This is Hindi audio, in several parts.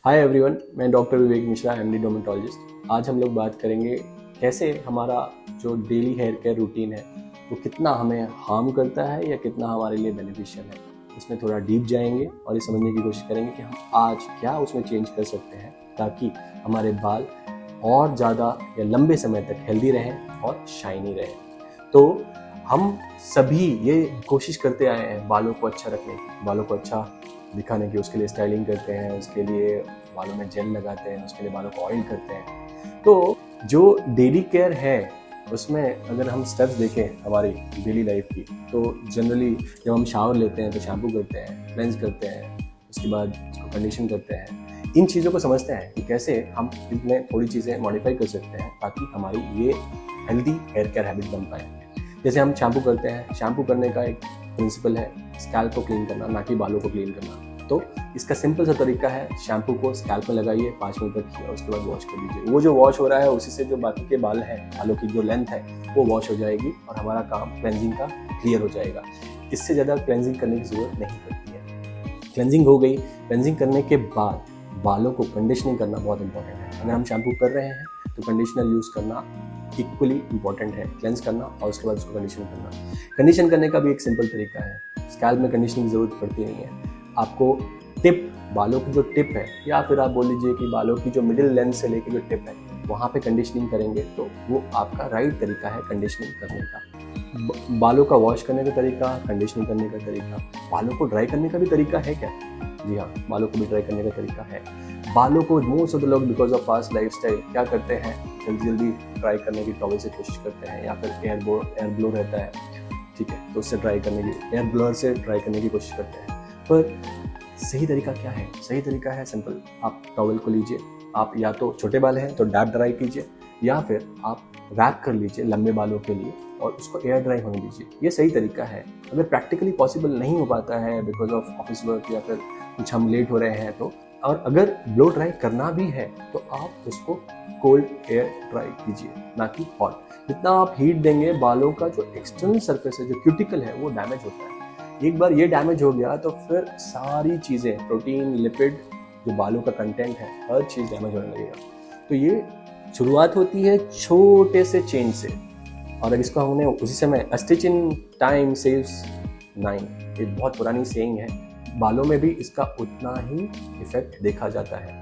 हाय एवरीवन, मैं डॉक्टर विवेक मिश्रा, एमडी डर्मेटोलॉजिस्ट। आज हम लोग बात करेंगे कैसे हमारा जो डेली हेयर केयर रूटीन है वो कितना हमें हार्म करता है या कितना हमारे लिए बेनिफिशियल है। उसमें थोड़ा डीप जाएंगे और ये समझने की कोशिश करेंगे कि हम आज क्या उसमें चेंज कर सकते हैं ताकि हमारे बाल और ज़्यादा या लंबे समय तक हेल्दी रहें और शाइनी रहें। तो हम सभी ये कोशिश करते आए हैं बालों को अच्छा रखने की, बालों को अच्छा दिखाने की। उसके लिए स्टाइलिंग करते हैं, उसके लिए बालों में जेल लगाते हैं, उसके लिए बालों को ऑयल करते हैं। तो जो डेली केयर है उसमें अगर हम स्टेप्स देखें हमारी डेली लाइफ की, तो जनरली जब हम शावर लेते हैं तो शैम्पू करते हैं, क्लेंस करते हैं, उसके बाद उसको कंडीशन करते हैं। इन चीज़ों को समझते हैं कि कैसे हम इसमें थोड़ी चीज़ें मॉडिफाई कर सकते हैं ताकि हमारी ये हेल्दी हेयर केयर हैबिट बन पाए। जैसे हम शैम्पू करते हैं, शैम्पू करने का एक प्रिंसिपल है स्कैल्प को क्लीन करना, ना कि बालों को क्लीन करना। तो इसका सिंपल सा तरीका है, शैम्पू को स्कैल्प में लगाइए 5 मिनट तक और उसके बाद वॉश कर दीजिए। वो जो वॉश हो रहा है उसी से जो बाकी के बाल हैं, बालों की जो लेंथ है वो वॉश हो जाएगी और हमारा काम क्लेंजिंग का क्लियर हो जाएगा। इससे ज़्यादा क्लेंजिंग करने की ज़रूरत नहीं पड़ती है। क्लेंजिंग हो गई, क्लेंजिंग करने के बाद बालों को कंडीशनिंग करना बहुत इंपॉर्टेंट है। अगर हम शैम्पू कर रहे हैं तो कंडीशनर यूज़ करना इक्वली इंपॉर्टेंट है, क्लेंस करना और उसके बाद उसको कंडीशन करना। कंडीशन करने का भी एक सिंपल तरीका है, स्कैल्प में कंडीशनिंग की ज़रूरत पड़ती नहीं है। आपको टिप, बालों की जो टिप है, या फिर आप बोल लीजिए कि बालों की जो मिडिल लेंथ से लेके जो टिप है वहाँ पे कंडीशनिंग करेंगे तो वो आपका राइट तरीका है कंडीशनिंग करने का। बालों का वॉश करने का तरीका, कंडीशनिंग करने का तरीका, बालों को ड्राई करने का भी तरीका है क्या? जी हाँ, बालों को भी ड्राई करने का तरीका है। बालों को मोस्ट ऑफ द लोग बिकॉज ऑफ फास्ट लाइफस्टाइल क्या करते हैं, जल्दी जल्दी ड्राई करने की टॉवल से कोशिश करते हैं, या फिर एयर ब्लो रहता है, ठीक है, तो उससे ड्राई करने की, एयर ब्लोअर से ड्राई करने की कोशिश करते हैं। पर सही तरीका क्या है? सही तरीका है सिंपल, आप टॉवल को लीजिए, आप या तो छोटे बाल हैं तो डैप ड्राई कीजिए, या फिर आप रैप कर लीजिए लंबे बालों के लिए और उसको एयर ड्राई होने दीजिए। ये सही तरीका है। अगर प्रैक्टिकली पॉसिबल नहीं हो पाता है बिकॉज ऑफ ऑफिस वर्क या फिर कुछ हम लेट हो रहे हैं तो, और अगर ब्लो ड्राई करना भी है तो आप उसको कोल्ड एयर ड्राई कीजिए, ना कि हॉट। जितना आप हीट देंगे बालों का जो एक्सटर्नल सरफेस है, जो क्यूटिकल है, वो डैमेज होता है। एक बार ये डैमेज हो गया तो फिर सारी चीज़ें, प्रोटीन, लिपिड, जो बालों का कंटेंट है, हर चीज़ डैमेज होने लगेगा। तो ये शुरुआत होती है छोटे से चेंज से, और इसका हमने उसी समय "अ स्टिच इन टाइम सेव्स 9", ये बहुत पुरानी सेइंग है। बालों में भी इसका उतना ही इफेक्ट देखा जाता है।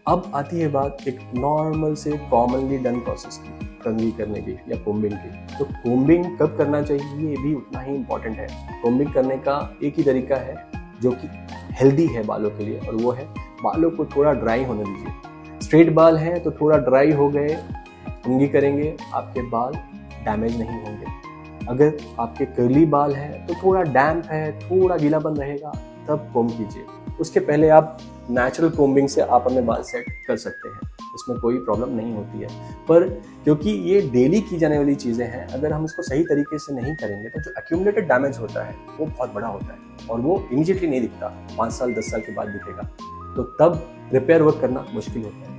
अब आती है बात एक नॉर्मल से कॉमनली डन प्रोसेस की, कंघी करने की या कोम्बिंग की। तो कोम्बिंग कब करना चाहिए ये भी उतना ही इम्पॉर्टेंट है। कोम्बिंग करने का एक ही तरीका है जो कि हेल्दी है बालों के लिए, और वो है बालों को थोड़ा ड्राई होने दीजिए। स्ट्रेट बाल हैं तो थोड़ा ड्राई हो गए, कंघी करेंगे, आपके बाल डैमेज नहीं होंगे। अगर आपके कर्ली बाल हैं तो थोड़ा डैम्प है, थोड़ा गीलापन रहेगा, तब कोम्ब कीजिए। उसके पहले आप नेचुरल कोम्बिंग से आप अपने बाल सेट कर सकते हैं, इसमें कोई प्रॉब्लम नहीं होती है। पर क्योंकि ये डेली की जाने वाली चीज़ें हैं, अगर हम इसको सही तरीके से नहीं करेंगे तो जो एक्यूमुलेटेड डैमेज होता है वो बहुत बड़ा होता है और वो इमीडिएटली नहीं दिखता, 5 साल 10 साल के बाद दिखेगा। तो तब रिपेयर वर्क करना मुश्किल होता है।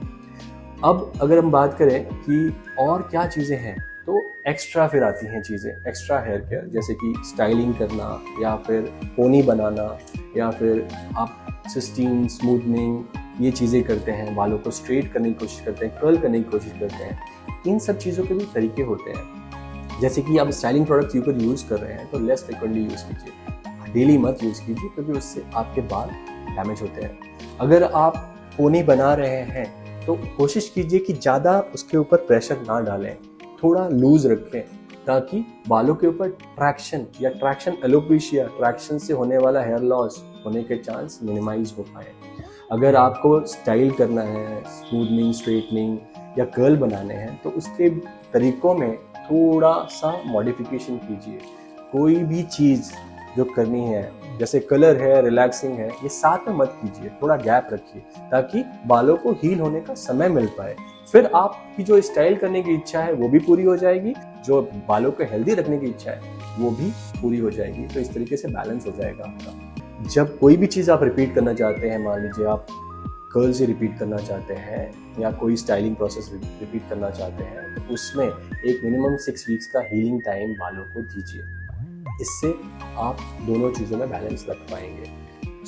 अब अगर हम बात करें कि और क्या चीज़ें हैं, तो एक्स्ट्रा फिर आती हैं चीज़ें, एक्स्ट्रा हेयर केयर, जैसे कि स्टाइलिंग करना, या फिर पोनी बनाना, या फिर आप सिस्टीन, स्मूथनिंग, ये चीज़ें करते हैं, बालों को स्ट्रेट करने की कोशिश करते हैं, कर्ल करने की कोशिश करते हैं। इन सब चीज़ों के भी तरीके होते हैं। जैसे कि आप स्टाइलिंग प्रोडक्ट्स यूज़ कर रहे हैं तो लेस फ्रिक्वेंटली यूज़ कीजिए, डेली मत यूज़ कीजिए, क्योंकि उससे आपके बाल डैमेज होते हैं। अगर आप पोनी बना रहे हैं तो कोशिश कीजिए कि ज़्यादा उसके ऊपर प्रेशर ना डालें, थोड़ा लूज रखें, ताकि बालों के ऊपर ट्रैक्शन या ट्रैक्शन एलोपेशिया, ट्रैक्शन से होने वाला हेयर लॉस होने के चांस मिनिमाइज हो पाए। अगर आपको स्टाइल करना है, स्मूथनिंग, स्ट्रेटनिंग या कर्ल बनाने हैं, तो उसके तरीकों में थोड़ा सा मॉडिफिकेशन कीजिए। कोई भी चीज़ जो करनी है, जैसे कलर है, रिलैक्सिंग है, ये साथ में मत कीजिए, थोड़ा गैप रखिए ताकि बालों को हील होने का समय मिल पाए। फिर आपकी जो स्टाइल करने की इच्छा है वो भी पूरी हो जाएगी, जो बालों को हेल्दी रखने की इच्छा है वो भी पूरी हो जाएगी। तो इस तरीके से बैलेंस हो जाएगा आपका। जब कोई भी चीज़ आप रिपीट करना चाहते हैं, मान लीजिए आप कर्ल से रिपीट करना चाहते हैं या कोई स्टाइलिंग प्रोसेस रिपीट करना चाहते हैं, तो उसमें एक मिनिमम 6 वीक्स का हीलिंग टाइम बालों को दीजिए। इससे आप दोनों चीज़ों में बैलेंस रख पाएंगे।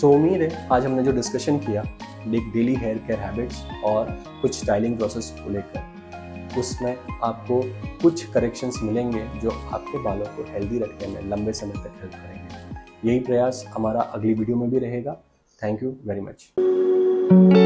सो उम्मीद है आज हमने जो डिस्कशन किया डेली हेयर केयर हैबिट्स और कुछ स्टाइलिंग प्रोसेस को लेकर, उसमें आपको कुछ करेक्शंस मिलेंगे जो आपके बालों को हेल्दी रखने में लंबे समय तक हेल्प करेंगे। यही प्रयास हमारा अगली वीडियो में भी रहेगा। Thank you very much.